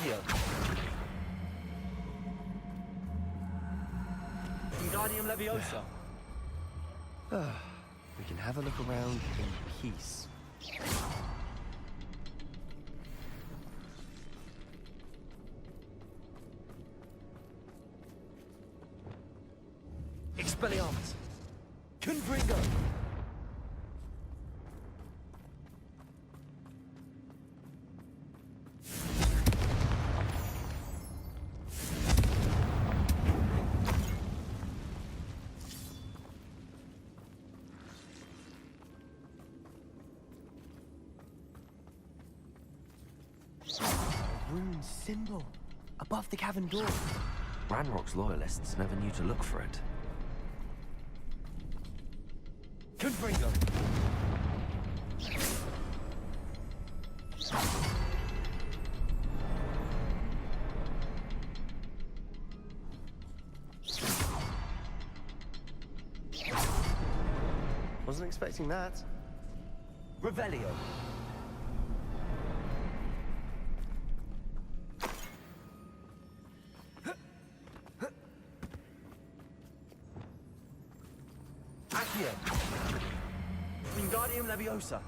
Accio. Wingardium Leviosa. We can have a look around in peace. Expelliarmus. Confringo. Rune symbol above the cavern door. Ranrock's loyalists never knew to look for it. Confringo. Wasn't expecting that. Revelio. Accio. Wingardium Leviosa.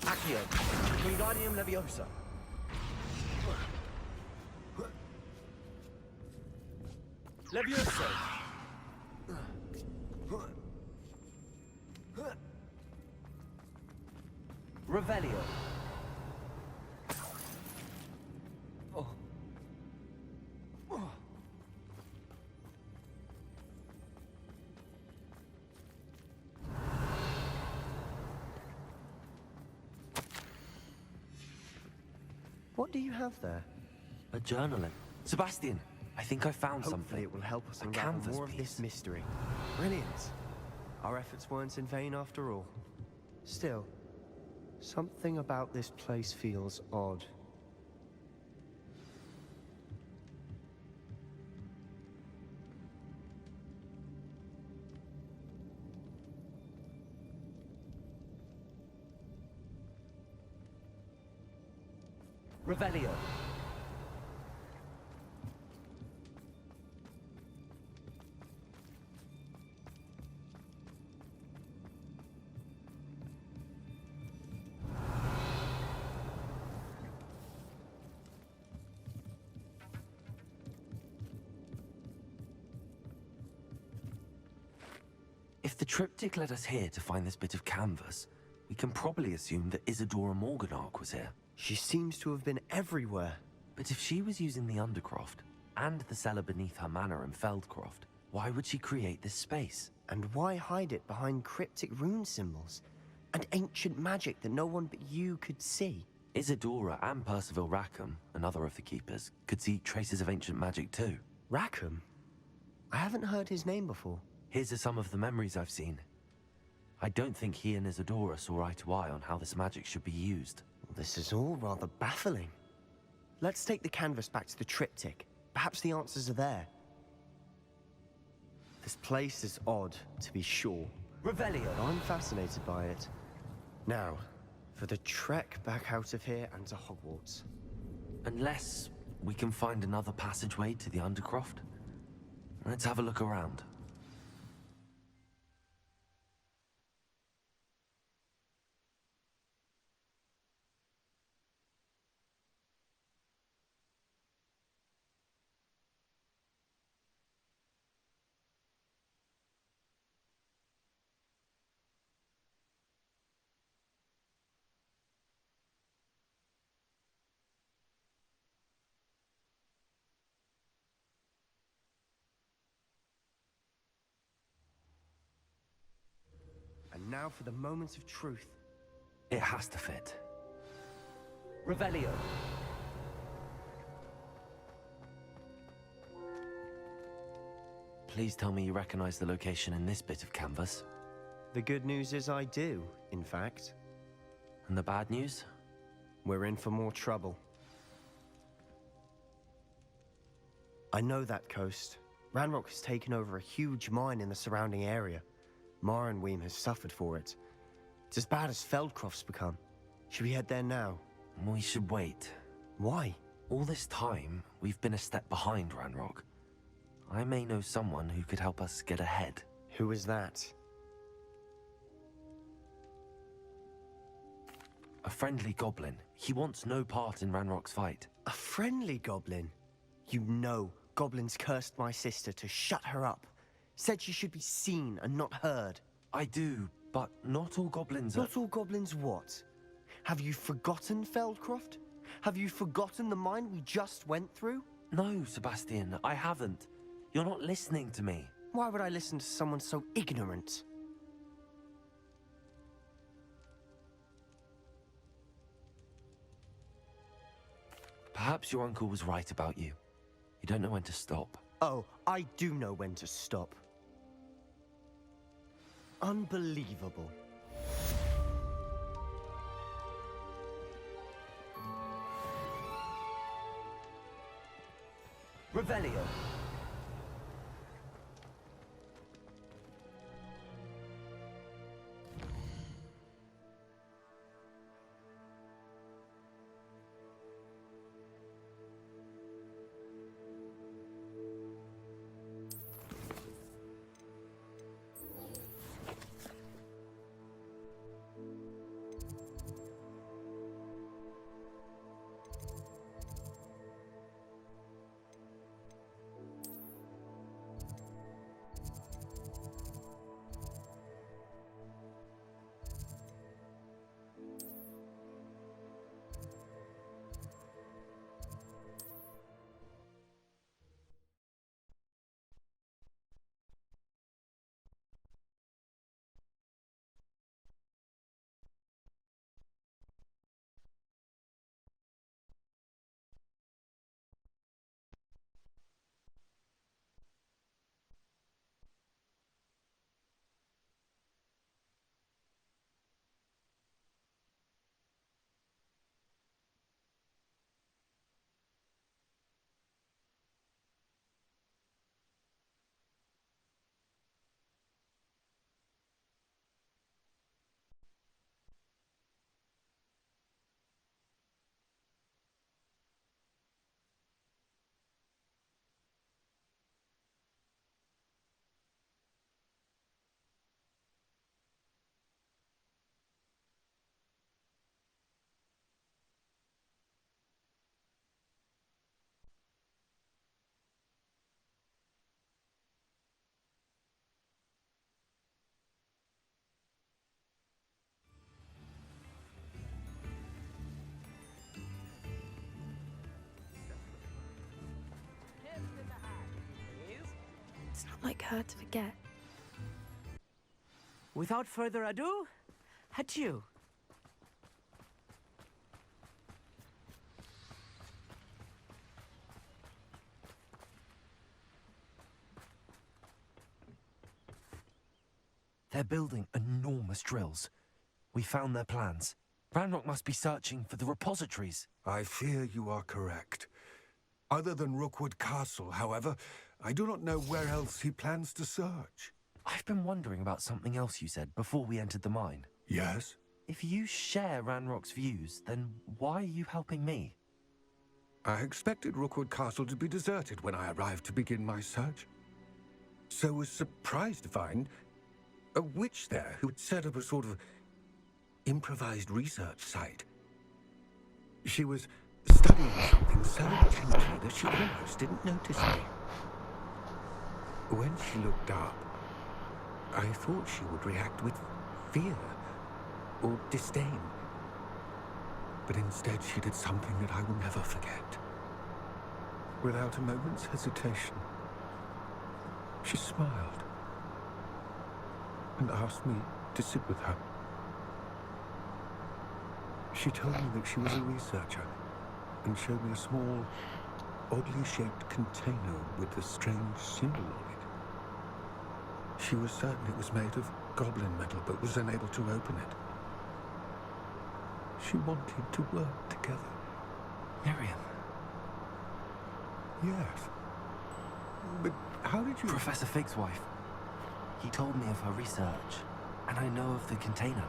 Accio. Wingardium Leviosa. Leviosa. Revelio. What do you have there? A journaling. Sebastian, I think I found Hopefully something. it will help us A unravel canvas more of this piece. mystery. Brilliant. Our efforts weren't in vain after all. Still, something about this place feels odd. Revelio. If the triptych led us here to find this bit of canvas, we can probably assume that Isadora Morganark was here. She seems to have been everywhere. But if she was using the Undercroft, and the cellar beneath her manor in Feldcroft, why would she create this space? And why hide it behind cryptic rune symbols? And ancient magic that no one but you could see? Isadora and Percival Rackham, another of the Keepers, could see traces of ancient magic too. Rackham? I haven't heard his name before. His are some of the memories I've seen. I don't think he and Isadora saw eye to eye on how this magic should be used. This is all rather baffling. Let's take the canvas back to the triptych. Perhaps the answers are there. This place is odd, to be sure. Revelio. But I'm fascinated by it. Now, for the trek back out of here and to Hogwarts. Unless we can find another passageway to the Undercroft. Let's have a look around. And now for the moment of truth. It has to fit. Revelio. Please tell me you recognize the location in this bit of canvas. The good news is I do, in fact. And the bad news? We're in for more trouble. I know that coast. Ranrock has taken over a huge mine in the surrounding area. Marenweem has suffered for it. It's as bad as Feldcroft's become. Should we head there now? We should wait. Why? All this time, we've been a step behind Ranrock. I may know someone who could help us get ahead. Who is that? A friendly goblin. He wants no part in Ranrock's fight. A friendly goblin? You know, goblins cursed my sister to shut her up. Said she should be seen and not heard. I do, but not all goblins are... Not all goblins what? Have you forgotten Feldcroft? Have you forgotten the mine we just went through? No, Sebastian, I haven't. You're not listening to me. Why would I listen to someone so ignorant? Perhaps your uncle was right about you. You don't know when to stop. Oh, I do know when to stop. Unbelievable. Revelio. It's not like her to forget. Without further ado, adieu. They're building enormous drills. We found their plans. Ranrock must be searching for the repositories. I fear you are correct. Other than Rookwood Castle, however, I do not know where else he plans to search. I've been wondering about something else you said before we entered the mine. Yes? If you share Ranrock's views, then why are you helping me? I expected Rookwood Castle to be deserted when I arrived to begin my search. So was surprised to find a witch there who had set up a sort of improvised research site. She was studying something so intently that she almost didn't notice me. When she looked up, I thought she would react with fear or disdain. But instead she did something that I will never forget. Without a moment's hesitation, she smiled and asked me to sit with her. She told me that she was a researcher and showed me a small, oddly shaped container with a strange symbol on it. She was certain it was made of goblin metal, but was unable to open it. She wanted to work together. Miriam. Yes. But how did you... Professor Fig's wife. He told me of her research, and I know of the container.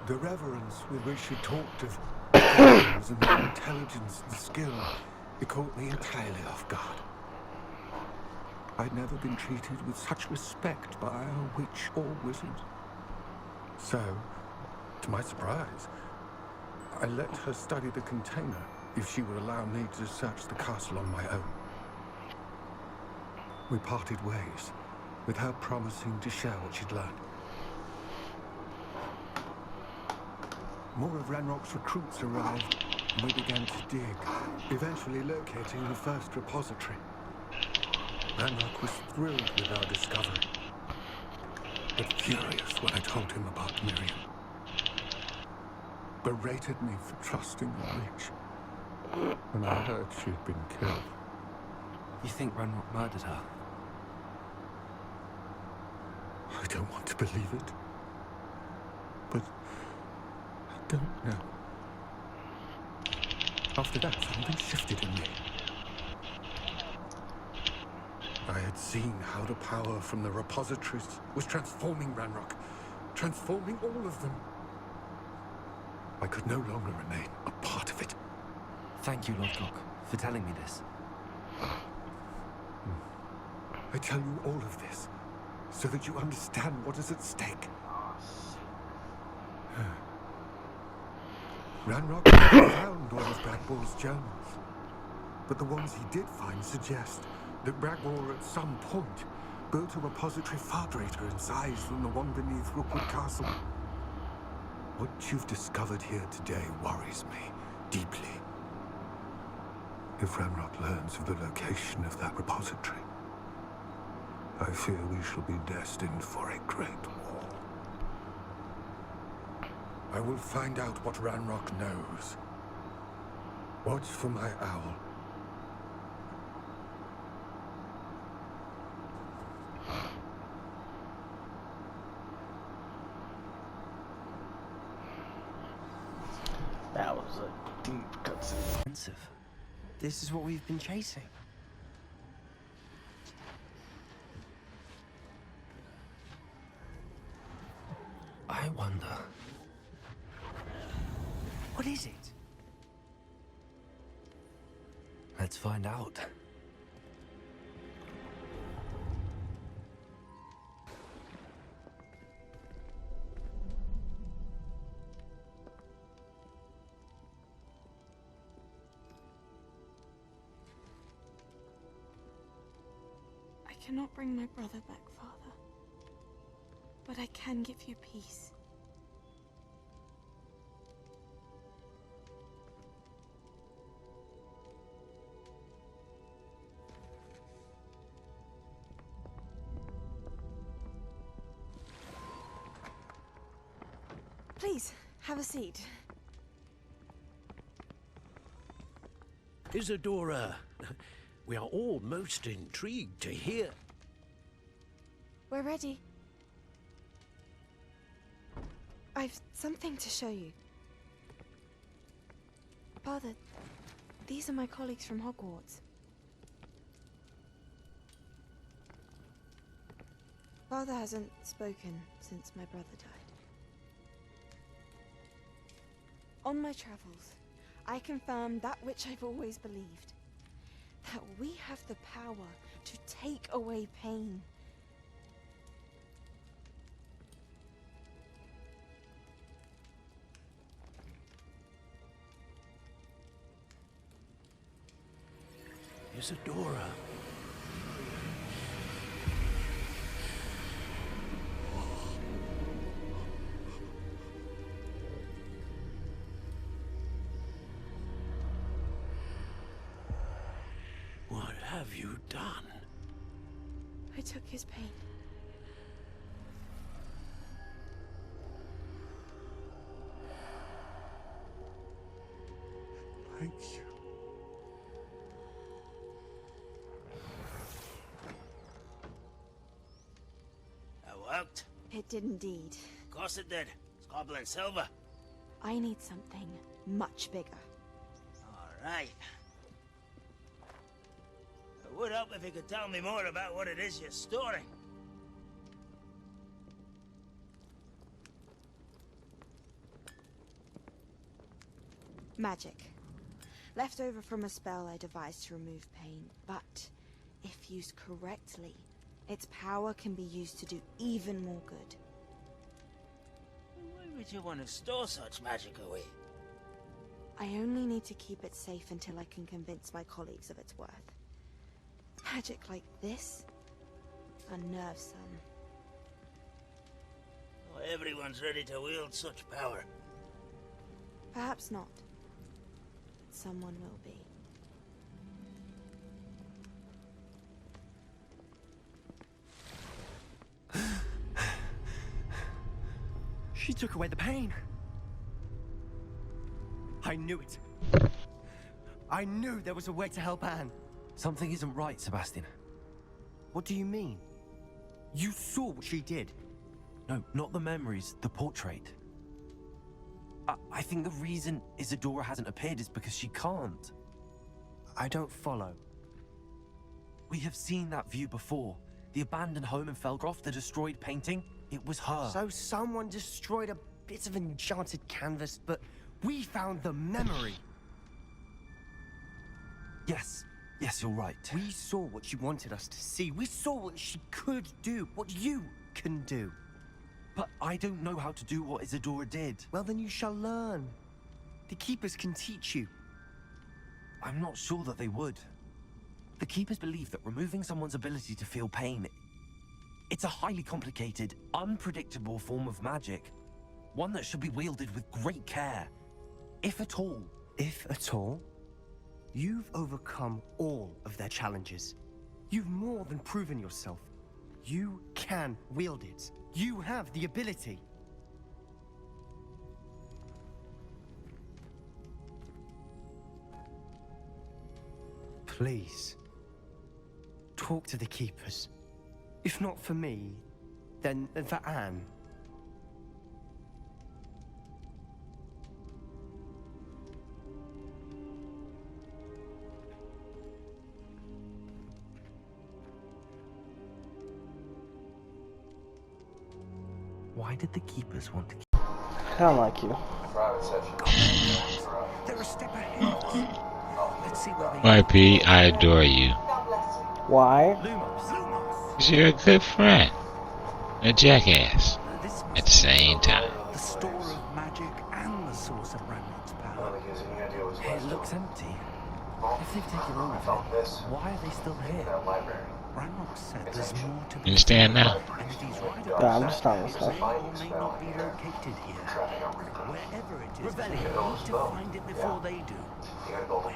The reverence with which she talked of goals and the intelligence and skill, it caught me entirely off guard. I'd never been treated with such respect by a witch or wizard. So, to my surprise, I let her study the container if she would allow me to search the castle on my own. We parted ways, with her promising to share what she'd learned. More of Ranrock's recruits arrived, and we began to dig, eventually locating the first repository. Ranrock was thrilled with our discovery, but furious when I told him about Miriam. Berated me for trusting the witch when I heard she'd been killed. You think Ranrock murdered her? I don't want to believe it, but I don't know. After that, something shifted in me. I had seen how the power from the repositories was transforming Ranrock, transforming all of them. I could no longer remain a part of it. Thank you, Lodgok, for telling me this. I tell you all of this so that you understand what is at stake. Ranrock never found all of Bragbor's journals, but the ones he did find suggest that Bragbor at some point built a repository far greater in size than the one beneath Rookwood Castle. What you've discovered here today worries me deeply. If Ranrock learns of the location of that repository, I fear we shall be destined for a great war. I will find out what Ranrock knows. Watch for my owl. That was a deep cutscene. This is what we've been chasing. I wonder. What is it? Let's find out. I cannot bring my brother back, Father. But I can give you peace. Please, have a seat. Isadora, we are all most intrigued to hear. We're ready. I've something to show you. Father, these are my colleagues from Hogwarts. Father hasn't spoken since my brother died. On my travels, I confirmed that which I've always believed. That we have the power to take away pain. Isadora. What have you done? I took his pain. Thank you. That worked. It did indeed. Of course it did. It's goblin silver. I need something much bigger. All right. It would help if you could tell me more about what it is you're storing. Magic. Left over from a spell I devised to remove pain, but if used correctly, its power can be used to do even more good. Why would you want to store such magic away? I only need to keep it safe until I can convince my colleagues of its worth. Magic like this unnerves some. Not everyone's ready to wield such power. Perhaps not. But someone will be. She took away the pain. I knew it. I knew there was a way to help Anne. Something isn't right, Sebastian. What do you mean? You saw what she did. No, not the memories, the portrait. I think the reason Isadora hasn't appeared is because she can't. I don't follow. We have seen that view before. The abandoned home in Felcroft, the destroyed painting, it was her. So someone destroyed a bit of enchanted canvas, but we found the memory. Yes, you're right. We saw what she wanted us to see. We saw what she could do, what you can do. But I don't know how to do what Isadora did. Well, then you shall learn. The Keepers can teach you. I'm not sure that they would. The Keepers believe that removing someone's ability to feel pain, it's a highly complicated, unpredictable form of magic. One that should be wielded with great care. If at all. If at all? You've overcome all of their challenges. You've more than proven yourself. You can wield it. You have the ability. Please, talk to the Keepers. If not for me, then for Anne. Why did the Keepers want to keep... I don't like you. They're a step ahead. Let's see where they YP, I adore you. Why? Because you're a good friend. A jackass. At the same time. The store of magic and the source of Ranrock's power. It looks empty. If they've taken all of it, why are they still here? Ranrock said there's more to You understand now? And if he's right Yeah, about I'm that, just not with it stuff. may or may not be located here. Wherever it is, we need to find it before they do.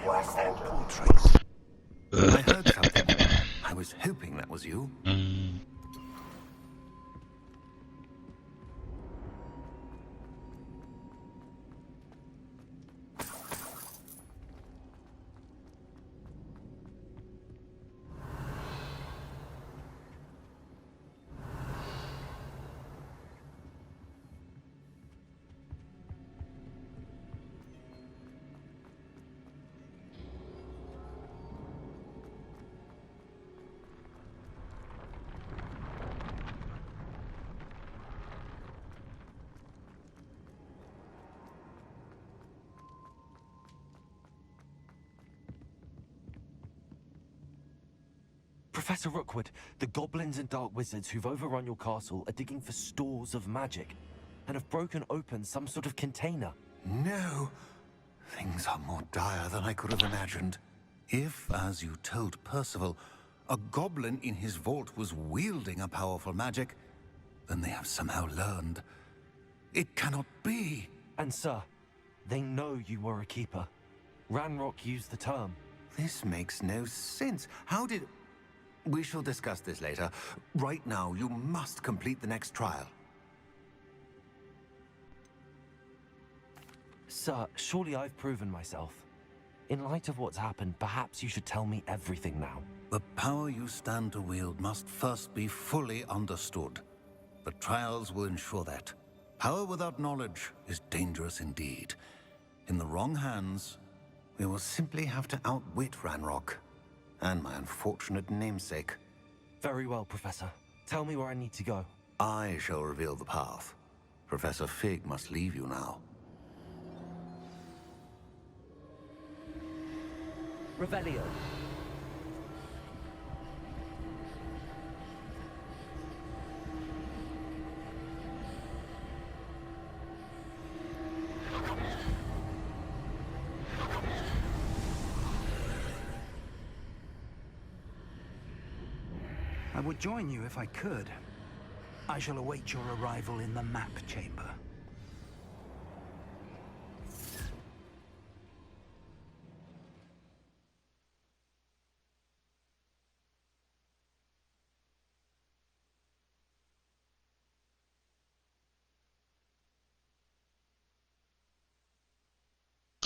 Where is that portrait? I heard something. I was hoping that was you. Professor Rookwood, the goblins and dark wizards who've overrun your castle are digging for stores of magic and have broken open some sort of container. No. Things are more dire than I could have imagined. If, as you told Percival, a goblin in his vault was wielding a powerful magic, then they have somehow learned. It cannot be. And sir, they know you were a keeper. Ranrock used the term. This makes no sense. How did... We shall discuss this later. Right now, you must complete the next trial. Sir, surely I've proven myself. In light of what's happened, perhaps you should tell me everything now. The power you stand to wield must first be fully understood. The trials will ensure that. Power without knowledge is dangerous indeed. In the wrong hands, we will simply have to outwit Ranrock and my unfortunate namesake. Very well, Professor. Tell me where I need to go. I shall reveal the path. Professor Fig must leave you now. Revelio. I would join you if I could. I shall await your arrival in the map chamber.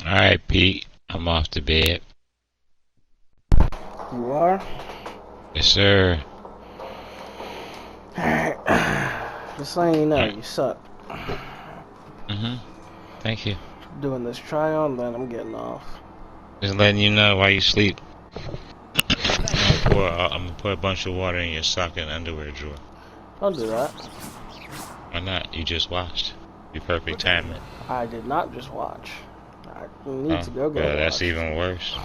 Alright, Pete. I'm off to bed. You are? Yes, sir. Alright. Just letting you know, you suck. Thank you. Doing this try on, then I'm getting off. Just letting you know while you sleep. I'm gonna put a bunch of water in your sock and underwear drawer. Don't do that. Why not? You just washed. Be perfect timing. I did not just watch. I need to go get Well, a that's wash. even worse.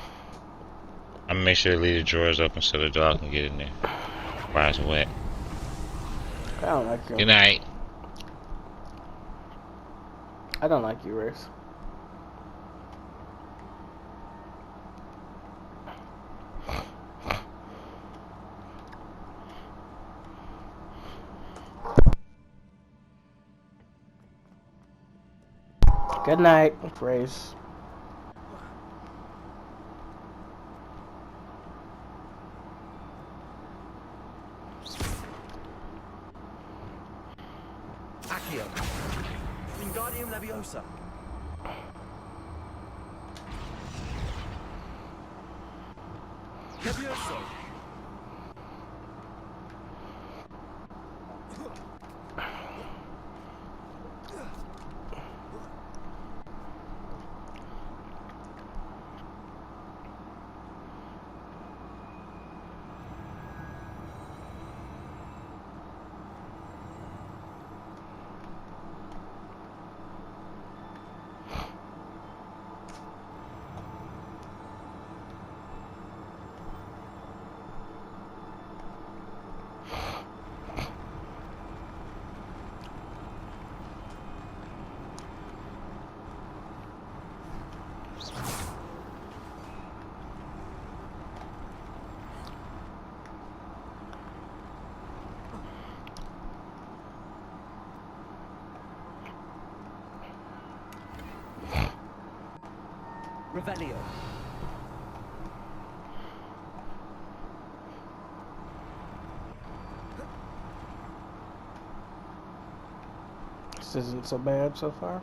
I'm gonna make sure to leave the drawers open so the dog can get in there while it's wet. I don't like you. Good night. I don't like you, Race. Good night, Race. Accio. Wingardium Leviosa. Levioso. Revelio. This isn't so bad so far.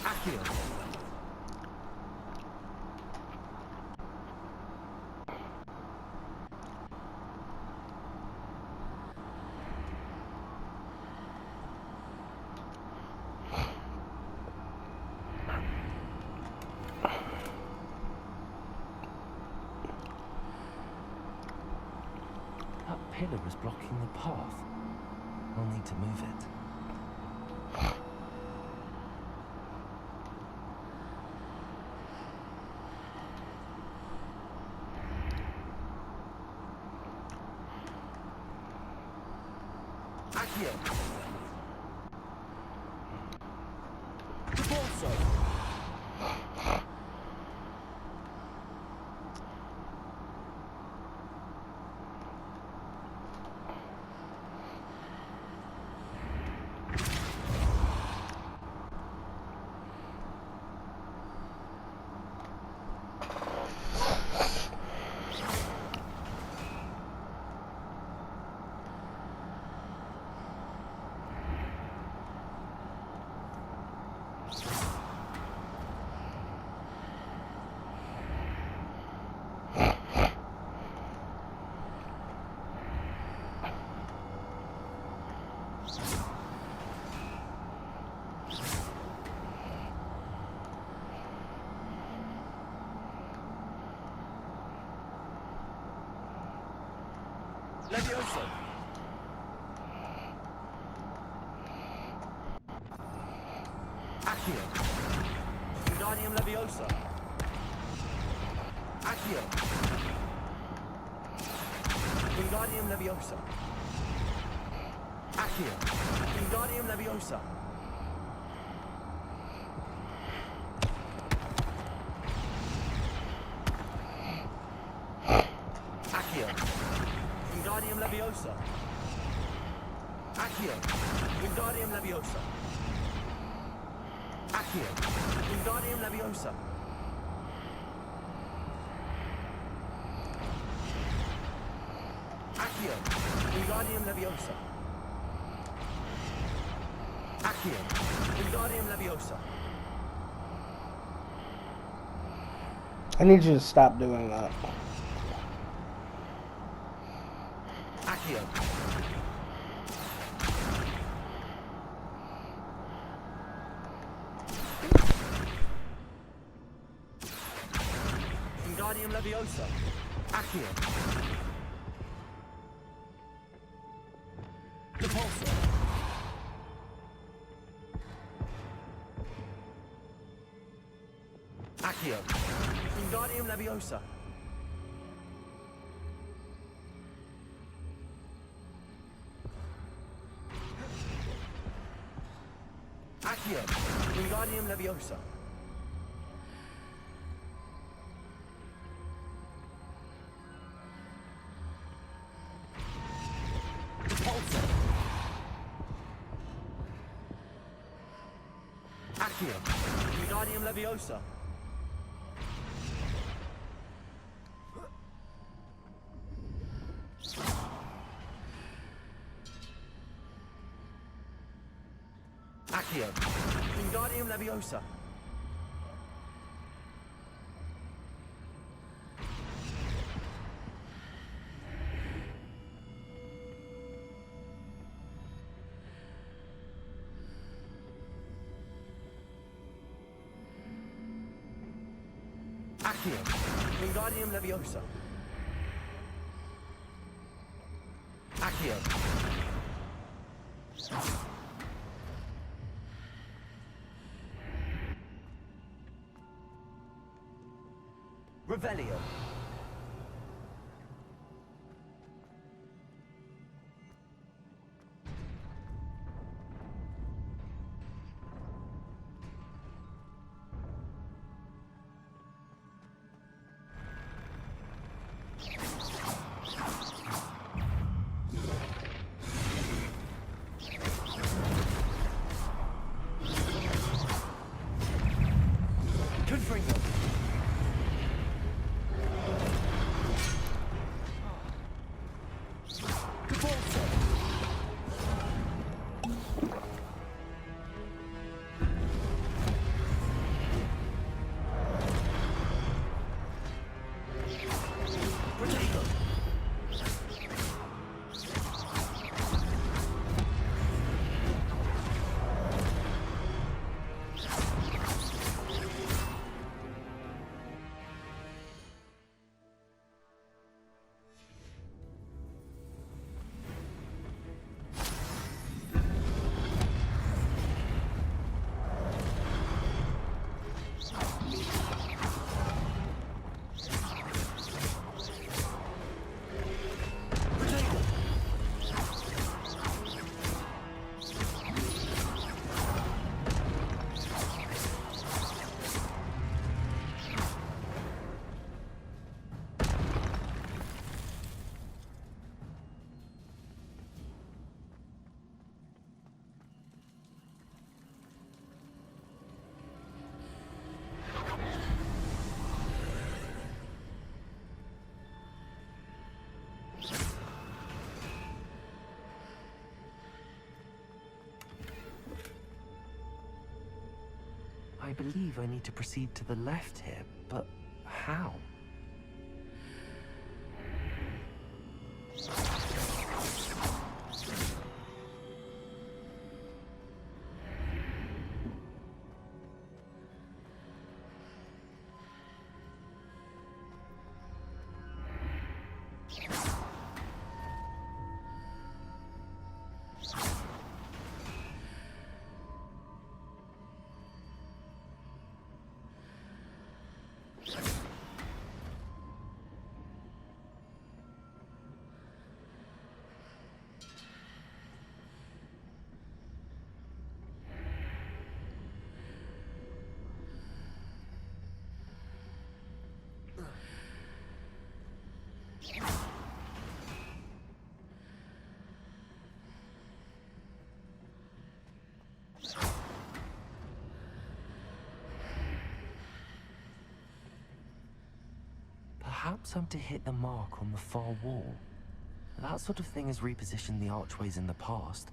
Accio. That pillar is blocking the path. I'll need to move it. Accio. Borso. Levioso. Accio. Wingardium Leviosa. Accio. Wingardium Leviosa. Accio. Wingardium Leviosa. Accio. Wingardium Leviosa. Accio. Wingardium Leviosa. Accio. Wingardium Leviosa. Accio. Wingardium Leviosa. Accio. Wingardium Leviosa. I need you to stop doing that. Accio. Wingardium Leviosa. Accio. Repulsor. Accio. Wingardium Leviosa. Accio. Wingardium Leviosa. Repulsor. Accio. Wingardium Leviosa. Accio. Wingardium Leviosa. Accio. Wingardium Leviosa. Accio. Revelio. Confringo. Repulsor. Protego. I believe I need to proceed to the left here, but how? Perhaps I'm to hit the mark on the far wall. That sort of thing has repositioned the archways in the past.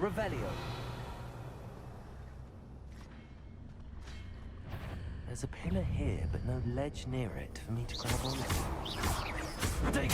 Revelio. There's a pillar here, but no ledge near it for me to grab onto. Dig!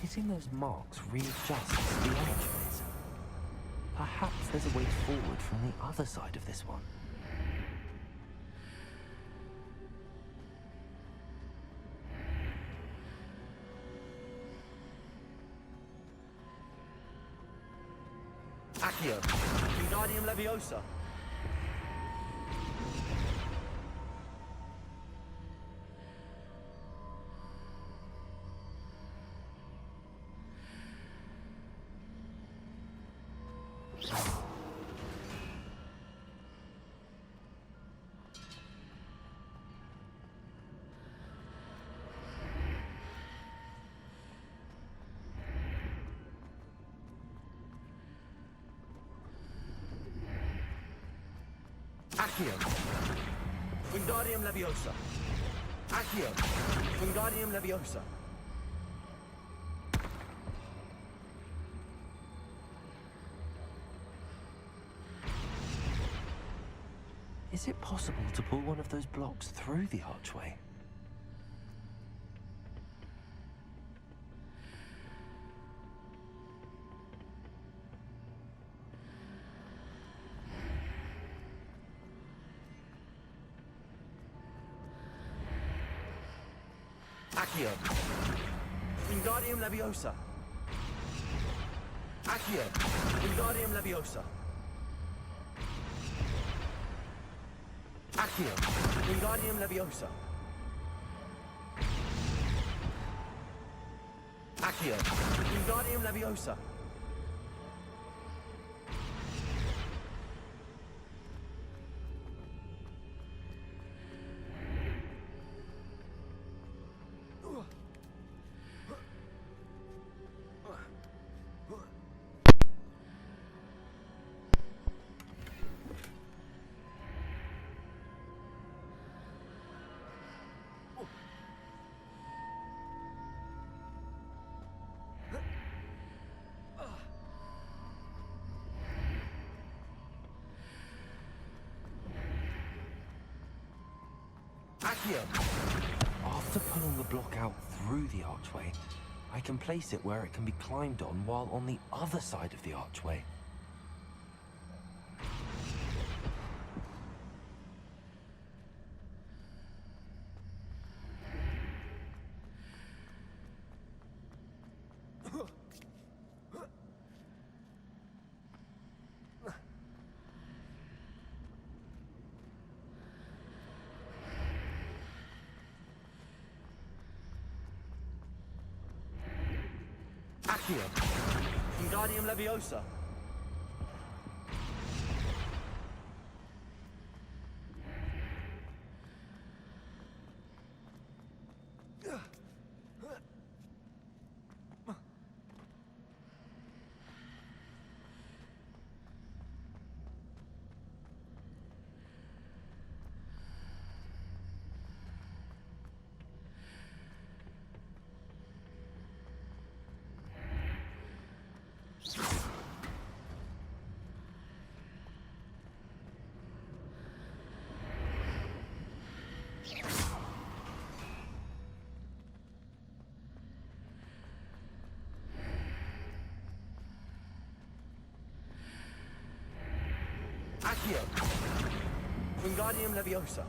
Hitting those marks readjusts the archways. Perhaps there's a way forward from the other side of this one. Accio. Wingardium Leviosa. Accio. Wingardium Leviosa. Accio. Wingardium Leviosa. Is it possible to pull one of those blocks through the archway? Accio. Wingardium Leviosa. Accio. Wingardium Leviosa. Accio. Wingardium Leviosa. Accio. Wingardium Leviosa. Accio. After pulling the block out through the archway, I can place it where it can be climbed on while on the other side of the archway. Accio. Wingardium Leviosa. Accio. Wingardium Leviosa.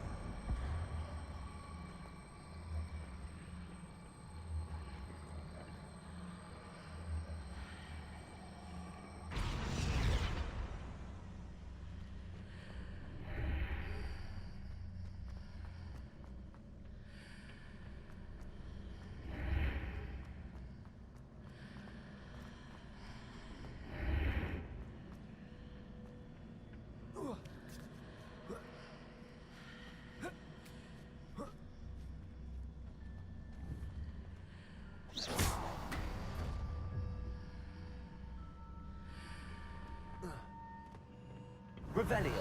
Revelio.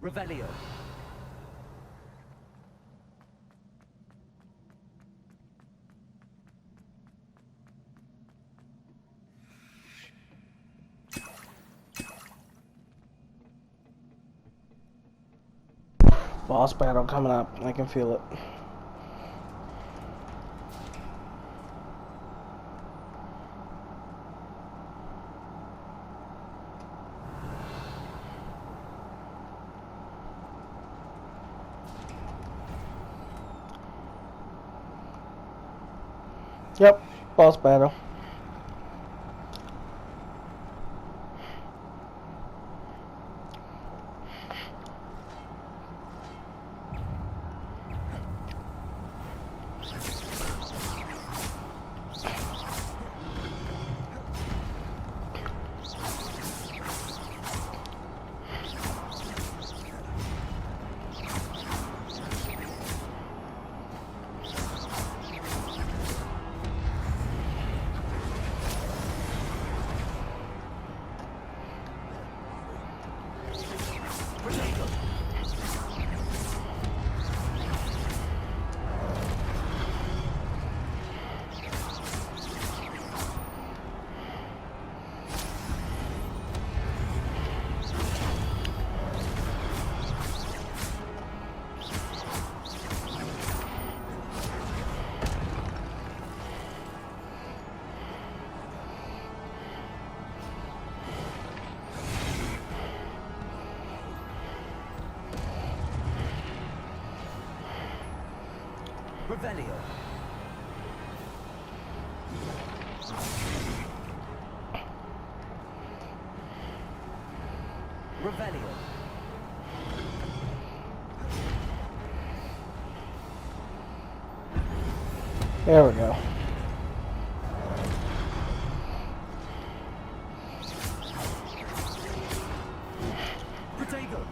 Revelio. Boss battle coming up. I can feel it. Yep, boss battle. Revelio. Revelio. There we go. Protego.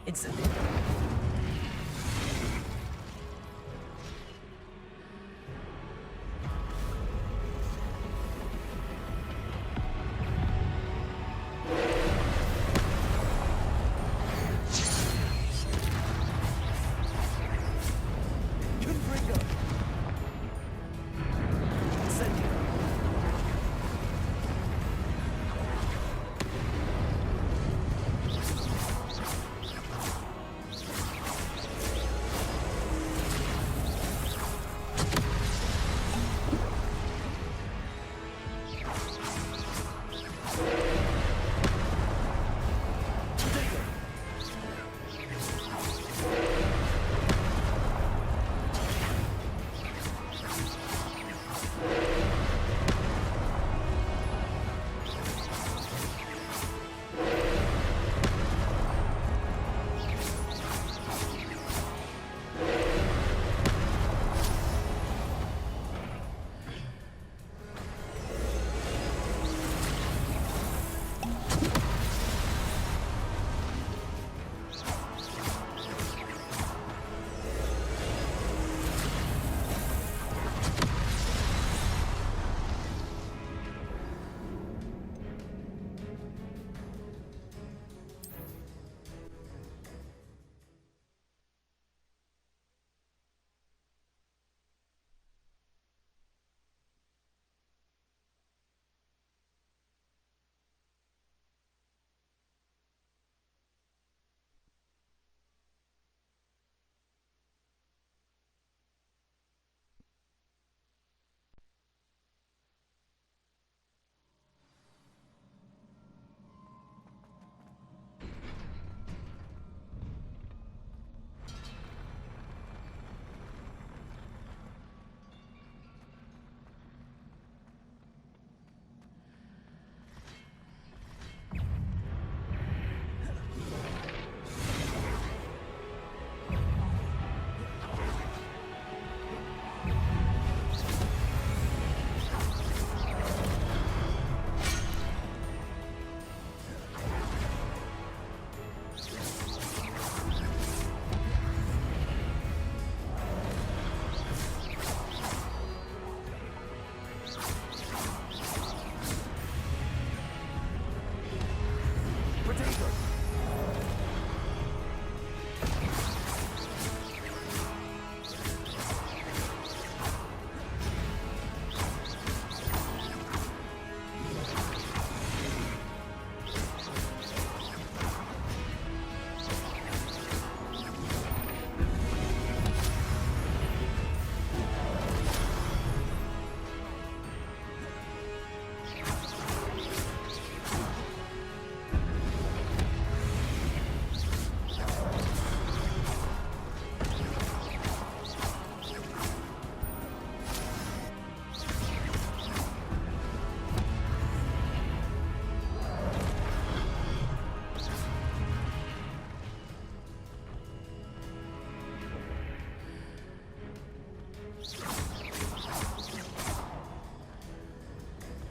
Incendio. Confringo. Incendio.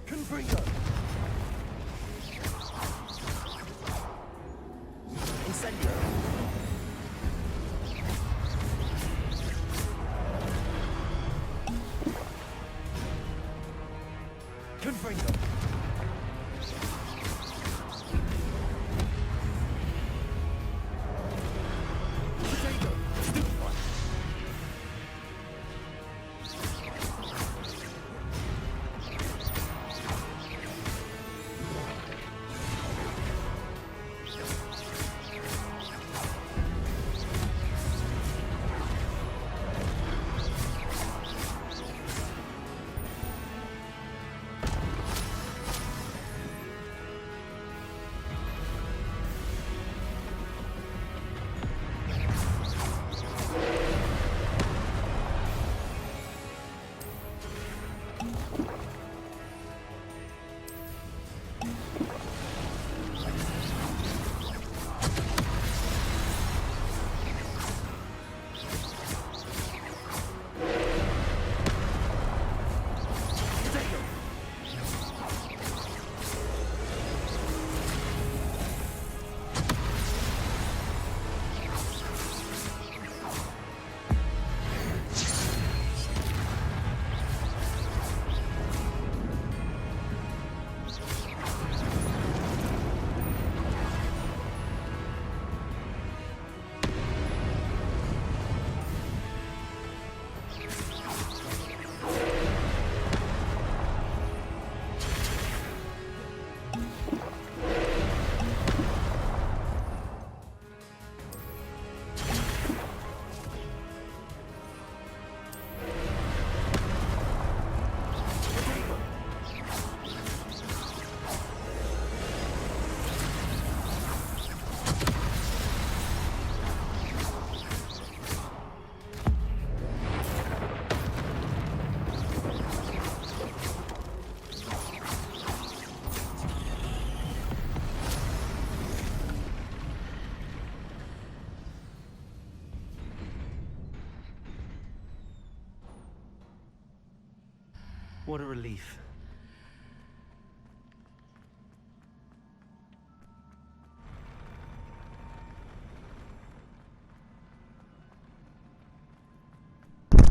Confringo. Incendio. Confringo. What a relief.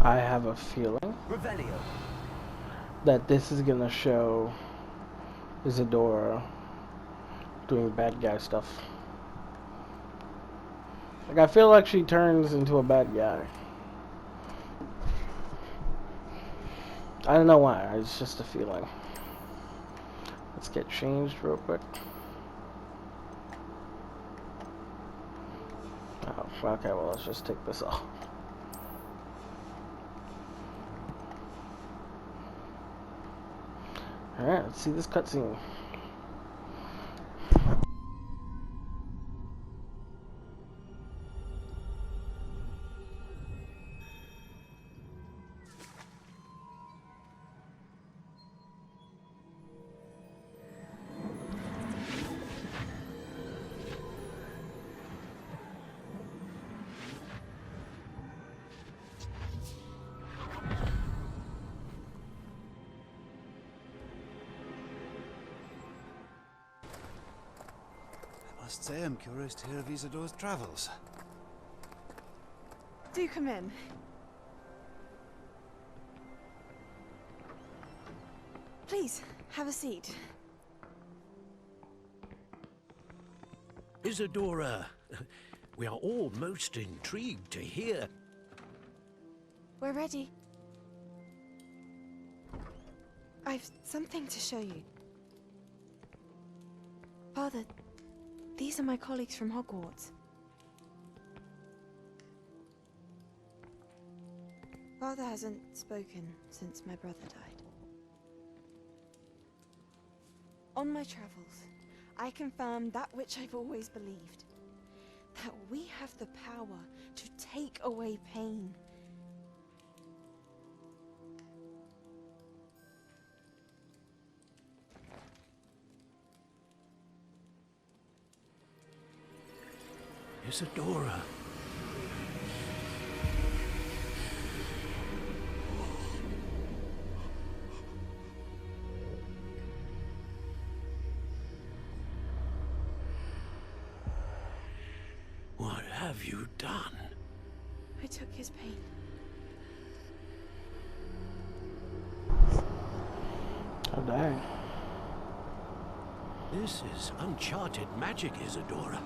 I have a feeling Revelio. that this is gonna show Isadora doing bad guy stuff. Like, I feel like she turns into a bad guy. I don't know why, it's just a feeling. Let's get changed real quick. Oh, okay, well, let's just take this off. Alright, let's see this cutscene. I must say I'm curious to hear of Isadora's travels. Do come in. Please, have a seat. Isadora, we are all most intrigued to hear. We're ready. I've something to show you. Father, these are my colleagues from Hogwarts. Father hasn't spoken since my brother died. On my travels, I confirmed that which I've always believed. That we have the power to take away pain. Isadora. What have you done? I took his pain. Oh, dang. This is uncharted magic, Isadora.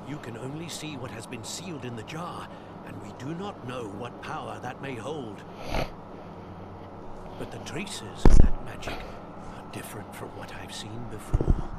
You can only see what has been sealed in the jar, and we do not know what power that may hold. But the traces of that magic are different from what I've seen before.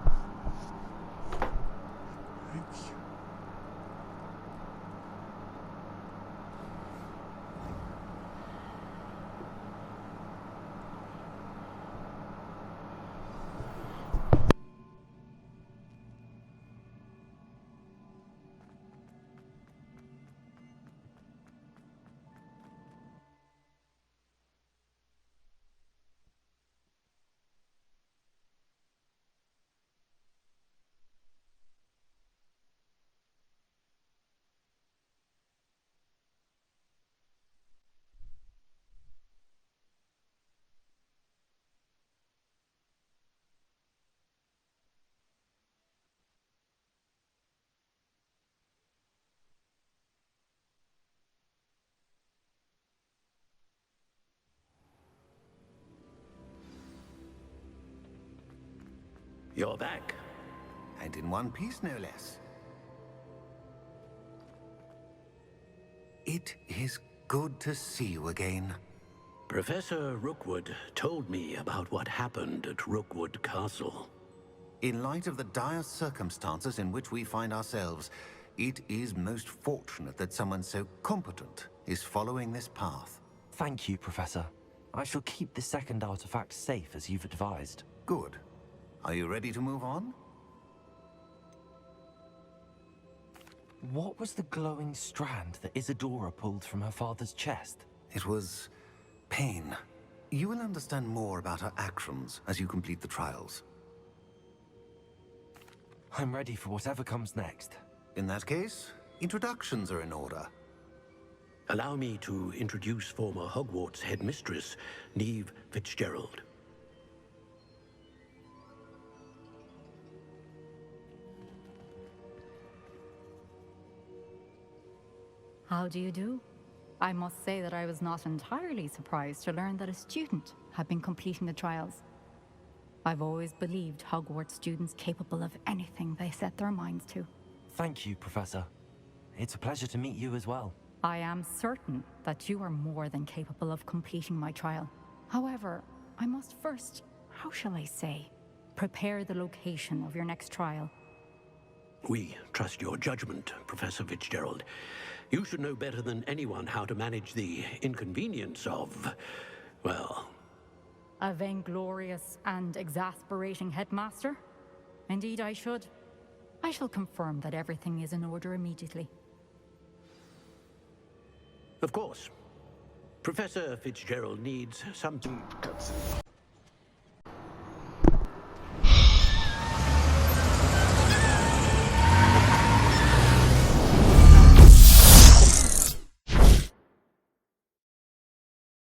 You're back. And in one piece, no less. It is good to see you again. Professor Rookwood told me about what happened at Rookwood Castle. In light of the dire circumstances in which we find ourselves, it is most fortunate that someone so competent is following this path. Thank you, Professor. I shall keep the second artifact safe as you've advised. Good. Are you ready to move on? What was the glowing strand that Isadora pulled from her father's chest? It was pain. You will understand more about her actions as you complete the trials. I'm ready for whatever comes next. In that case, introductions are in order. Allow me to introduce former Hogwarts headmistress, Neve Fitzgerald. How do you do? I must say that I was not entirely surprised to learn that a student had been completing the trials. I've always believed Hogwarts students capable of anything they set their minds to. Thank you, Professor. It's a pleasure to meet you as well. I am certain that you are more than capable of completing my trial. However, I must first, how shall I say, prepare the location of your next trial. We trust your judgment, Professor Fitzgerald. You should know better than anyone how to manage the inconvenience of, well... A vainglorious and exasperating headmaster? Indeed I should. I shall confirm that everything is in order immediately. Of course. Professor Fitzgerald needs some...